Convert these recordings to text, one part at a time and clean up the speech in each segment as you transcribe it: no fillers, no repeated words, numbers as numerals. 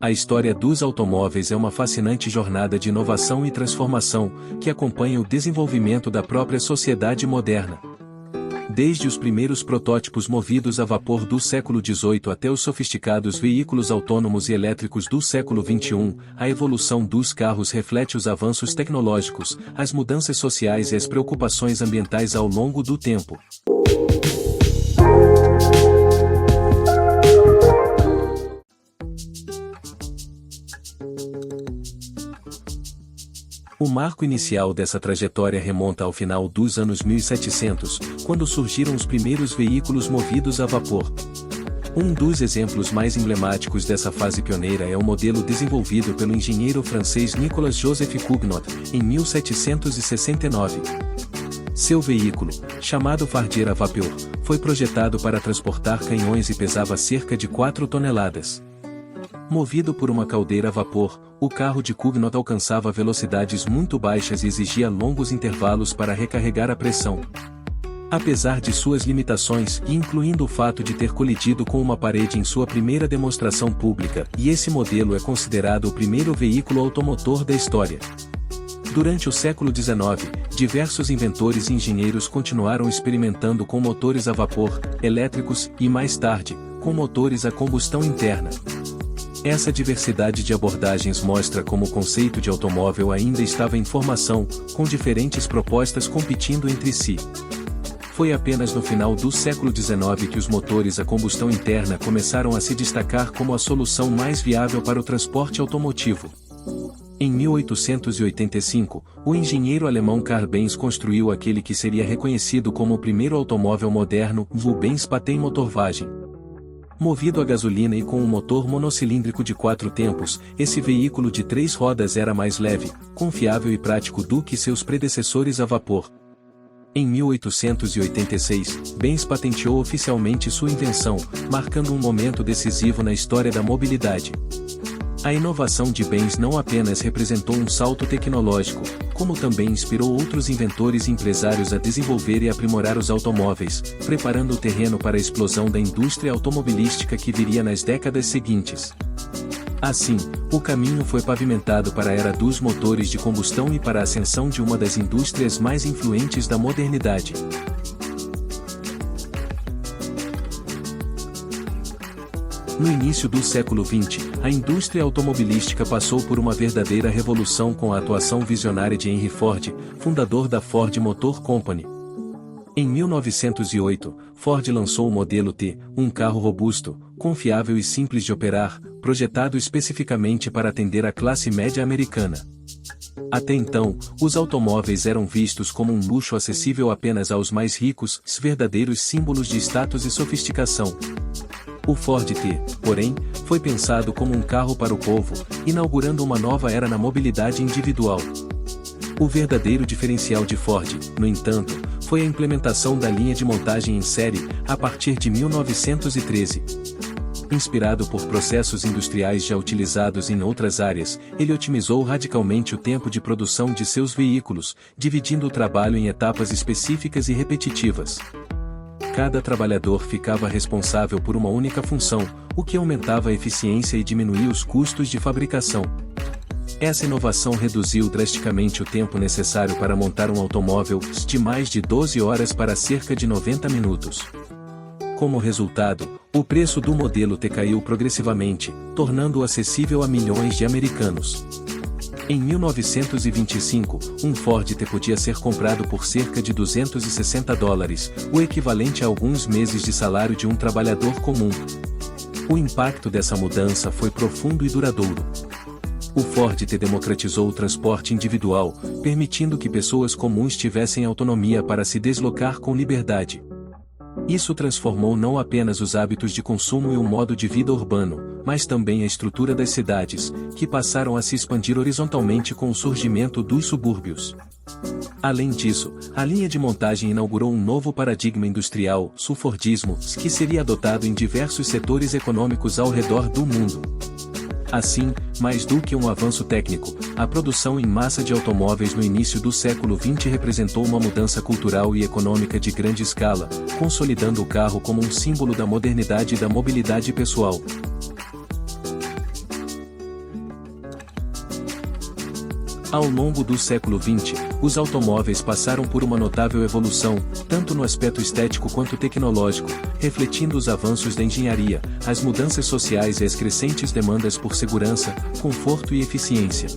A história dos automóveis é uma fascinante jornada de inovação e transformação, que acompanha o desenvolvimento da própria sociedade moderna. Desde os primeiros protótipos movidos a vapor do século XVIII até os sofisticados veículos autônomos e elétricos do século XXI, a evolução dos carros reflete os avanços tecnológicos, as mudanças sociais e as preocupações ambientais ao longo do tempo. O marco inicial dessa trajetória remonta ao final dos anos 1700, quando surgiram os primeiros veículos movidos a vapor. Um dos exemplos mais emblemáticos dessa fase pioneira é o modelo desenvolvido pelo engenheiro francês Nicolas Joseph Cugnot, em 1769. Seu veículo, chamado Fardier à vapeur, foi projetado para transportar canhões e pesava cerca de 4 toneladas. Movido por uma caldeira a vapor, o carro de Cugnot alcançava velocidades muito baixas e exigia longos intervalos para recarregar a pressão. Apesar de suas limitações, incluindo o fato de ter colidido com uma parede em sua primeira demonstração pública, e esse modelo é considerado o primeiro veículo automotor da história. Durante o século XIX, diversos inventores e engenheiros continuaram experimentando com motores a vapor, elétricos, e mais tarde, com motores a combustão interna. Essa diversidade de abordagens mostra como o conceito de automóvel ainda estava em formação, com diferentes propostas competindo entre si. Foi apenas no final do século XIX que os motores a combustão interna começaram a se destacar como a solução mais viável para o transporte automotivo. Em 1885, o engenheiro alemão Karl Benz construiu aquele que seria reconhecido como o primeiro automóvel moderno, o Benz Patent-Motorwagen. Movido a gasolina e com um motor monocilíndrico de 4 tempos, esse veículo de 3 rodas era mais leve, confiável e prático do que seus predecessores a vapor. Em 1886, Benz patenteou oficialmente sua invenção, marcando um momento decisivo na história da mobilidade. A inovação de Benz não apenas representou um salto tecnológico, como também inspirou outros inventores e empresários a desenvolver e aprimorar os automóveis, preparando o terreno para a explosão da indústria automobilística que viria nas décadas seguintes. Assim, o caminho foi pavimentado para a era dos motores de combustão e para a ascensão de uma das indústrias mais influentes da modernidade. No início do século XX, a indústria automobilística passou por uma verdadeira revolução com a atuação visionária de Henry Ford, fundador da Ford Motor Company. Em 1908, Ford lançou o modelo T, um carro robusto, confiável e simples de operar, projetado especificamente para atender a classe média americana. Até então, os automóveis eram vistos como um luxo acessível apenas aos mais ricos, verdadeiros símbolos de status e sofisticação. O Ford T, porém, foi pensado como um carro para o povo, inaugurando uma nova era na mobilidade individual. O verdadeiro diferencial de Ford, no entanto, foi a implementação da linha de montagem em série, a partir de 1913. Inspirado por processos industriais já utilizados em outras áreas, ele otimizou radicalmente o tempo de produção de seus veículos, dividindo o trabalho em etapas específicas e repetitivas. Cada trabalhador ficava responsável por uma única função, o que aumentava a eficiência e diminuía os custos de fabricação. Essa inovação reduziu drasticamente o tempo necessário para montar um automóvel, de mais de 12 horas para cerca de 90 minutos. Como resultado, o preço do modelo T caiu progressivamente, tornando-o acessível a milhões de americanos. Em 1925, um Ford T podia ser comprado por cerca de $260, o equivalente a alguns meses de salário de um trabalhador comum. O impacto dessa mudança foi profundo e duradouro. O Ford T democratizou o transporte individual, permitindo que pessoas comuns tivessem autonomia para se deslocar com liberdade. Isso transformou não apenas os hábitos de consumo e o modo de vida urbano, mas também a estrutura das cidades, que passaram a se expandir horizontalmente com o surgimento dos subúrbios. Além disso, a linha de montagem inaugurou um novo paradigma industrial, o Fordismo, que seria adotado em diversos setores econômicos ao redor do mundo. Assim, mais do que um avanço técnico, a produção em massa de automóveis no início do século XX representou uma mudança cultural e econômica de grande escala, consolidando o carro como um símbolo da modernidade e da mobilidade pessoal. Ao longo do século XX, os automóveis passaram por uma notável evolução, tanto no aspecto estético quanto tecnológico, refletindo os avanços da engenharia, as mudanças sociais e as crescentes demandas por segurança, conforto e eficiência.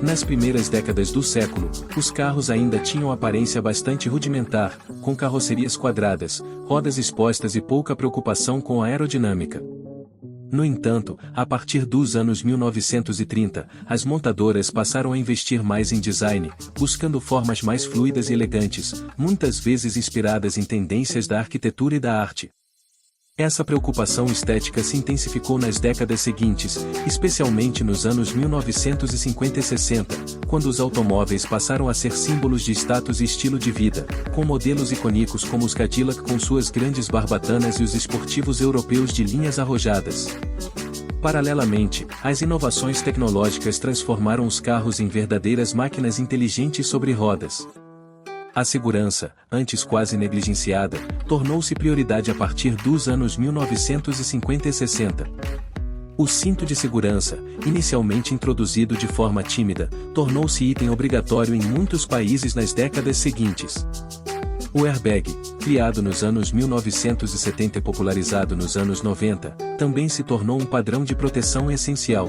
Nas primeiras décadas do século, os carros ainda tinham aparência bastante rudimentar, com carrocerias quadradas, rodas expostas e pouca preocupação com a aerodinâmica. No entanto, a partir dos anos 1930, as montadoras passaram a investir mais em design, buscando formas mais fluidas e elegantes, muitas vezes inspiradas em tendências da arquitetura e da arte. Essa preocupação estética se intensificou nas décadas seguintes, especialmente nos anos 1950 e 60, quando os automóveis passaram a ser símbolos de status e estilo de vida, com modelos icônicos como os Cadillac com suas grandes barbatanas e os esportivos europeus de linhas arrojadas. Paralelamente, as inovações tecnológicas transformaram os carros em verdadeiras máquinas inteligentes sobre rodas. A segurança, antes quase negligenciada, tornou-se prioridade a partir dos anos 1950 e 60. O cinto de segurança, inicialmente introduzido de forma tímida, tornou-se item obrigatório em muitos países nas décadas seguintes. O airbag, criado nos anos 1970 e popularizado nos anos 90, também se tornou um padrão de proteção essencial.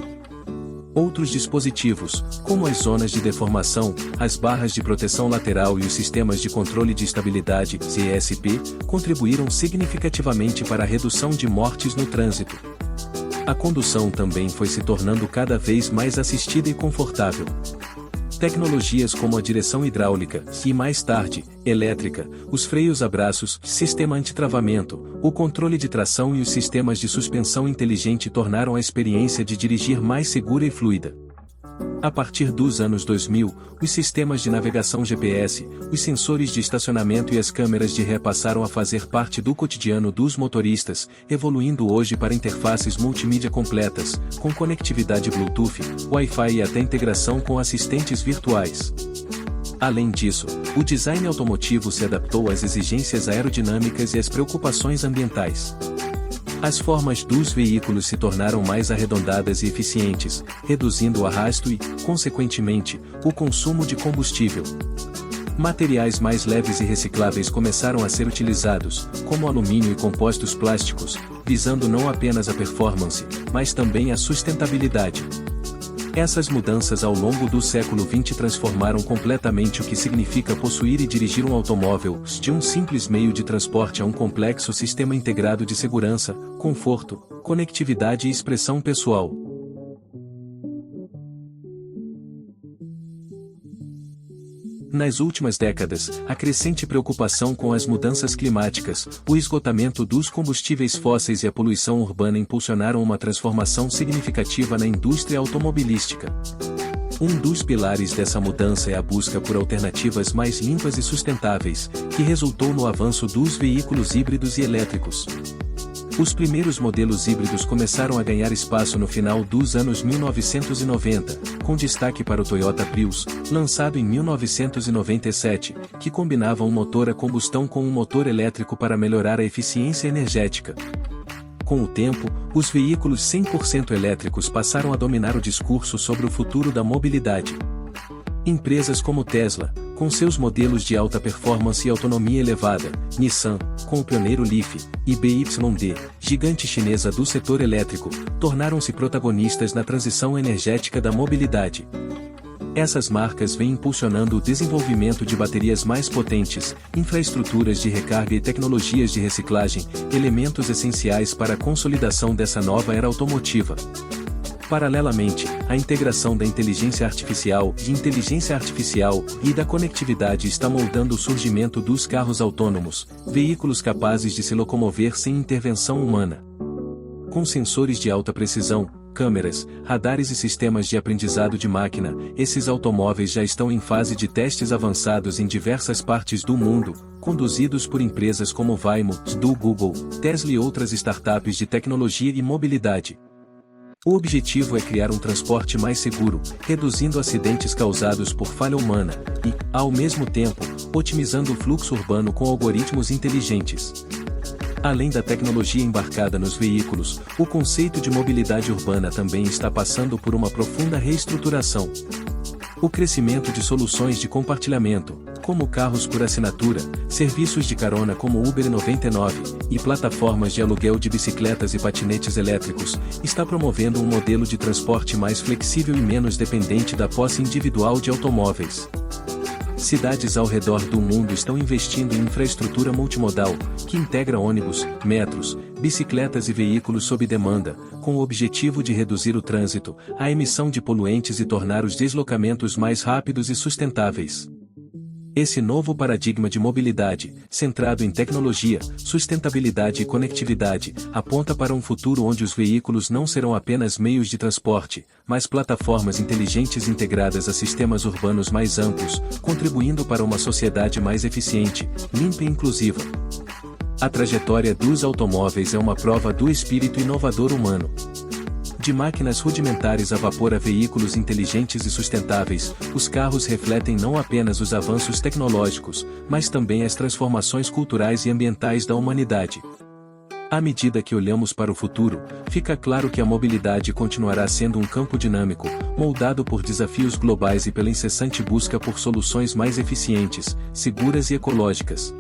Outros dispositivos, como as zonas de deformação, as barras de proteção lateral e os sistemas de controle de estabilidade (CSP), contribuíram significativamente para a redução de mortes no trânsito. A condução também foi se tornando cada vez mais assistida e confortável. Tecnologias como a direção hidráulica, e mais tarde, elétrica, os freios a braços, sistema antitravamento, o controle de tração e os sistemas de suspensão inteligente tornaram a experiência de dirigir mais segura e fluida. A partir dos anos 2000, os sistemas de navegação GPS, os sensores de estacionamento e as câmeras de ré passaram a fazer parte do cotidiano dos motoristas, evoluindo hoje para interfaces multimídia completas, com conectividade Bluetooth, Wi-Fi e até integração com assistentes virtuais. Além disso, o design automotivo se adaptou às exigências aerodinâmicas e às preocupações ambientais. As formas dos veículos se tornaram mais arredondadas e eficientes, reduzindo o arrasto e, consequentemente, o consumo de combustível. Materiais mais leves e recicláveis começaram a ser utilizados, como alumínio e compostos plásticos, visando não apenas a performance, mas também a sustentabilidade. Essas mudanças ao longo do século XX transformaram completamente o que significa possuir e dirigir um automóvel, de um simples meio de transporte a um complexo sistema integrado de segurança, conforto, conectividade e expressão pessoal. Nas últimas décadas, a crescente preocupação com as mudanças climáticas, o esgotamento dos combustíveis fósseis e a poluição urbana impulsionaram uma transformação significativa na indústria automobilística. Um dos pilares dessa mudança é a busca por alternativas mais limpas e sustentáveis, que resultou no avanço dos veículos híbridos e elétricos. Os primeiros modelos híbridos começaram a ganhar espaço no final dos anos 1990, com destaque para o Toyota Prius, lançado em 1997, que combinava um motor a combustão com um motor elétrico para melhorar a eficiência energética. Com o tempo, os veículos 100% elétricos passaram a dominar o discurso sobre o futuro da mobilidade. Empresas como Tesla, com seus modelos de alta performance e autonomia elevada, Nissan, com o pioneiro Leaf, e BYD, gigante chinesa do setor elétrico, tornaram-se protagonistas na transição energética da mobilidade. Essas marcas vêm impulsionando o desenvolvimento de baterias mais potentes, infraestruturas de recarga e tecnologias de reciclagem, elementos essenciais para a consolidação dessa nova era automotiva. Paralelamente, a integração da inteligência artificial e da conectividade está moldando o surgimento dos carros autônomos, veículos capazes de se locomover sem intervenção humana. Com sensores de alta precisão, câmeras, radares e sistemas de aprendizado de máquina, esses automóveis já estão em fase de testes avançados em diversas partes do mundo, conduzidos por empresas como Waymo, do Google, Tesla e outras startups de tecnologia e mobilidade. O objetivo é criar um transporte mais seguro, reduzindo acidentes causados por falha humana, e, ao mesmo tempo, otimizando o fluxo urbano com algoritmos inteligentes. Além da tecnologia embarcada nos veículos, o conceito de mobilidade urbana também está passando por uma profunda reestruturação. O crescimento de soluções de compartilhamento, como carros por assinatura, serviços de carona como Uber 99 e plataformas de aluguel de bicicletas e patinetes elétricos, está promovendo um modelo de transporte mais flexível e menos dependente da posse individual de automóveis. Cidades ao redor do mundo estão investindo em infraestrutura multimodal, que integra ônibus, metros, bicicletas e veículos sob demanda, com o objetivo de reduzir o trânsito, a emissão de poluentes e tornar os deslocamentos mais rápidos e sustentáveis. Esse novo paradigma de mobilidade, centrado em tecnologia, sustentabilidade e conectividade, aponta para um futuro onde os veículos não serão apenas meios de transporte, mas plataformas inteligentes integradas a sistemas urbanos mais amplos, contribuindo para uma sociedade mais eficiente, limpa e inclusiva. A trajetória dos automóveis é uma prova do espírito inovador humano. De máquinas rudimentares a vapor a veículos inteligentes e sustentáveis, os carros refletem não apenas os avanços tecnológicos, mas também as transformações culturais e ambientais da humanidade. À medida que olhamos para o futuro, fica claro que a mobilidade continuará sendo um campo dinâmico, moldado por desafios globais e pela incessante busca por soluções mais eficientes, seguras e ecológicas.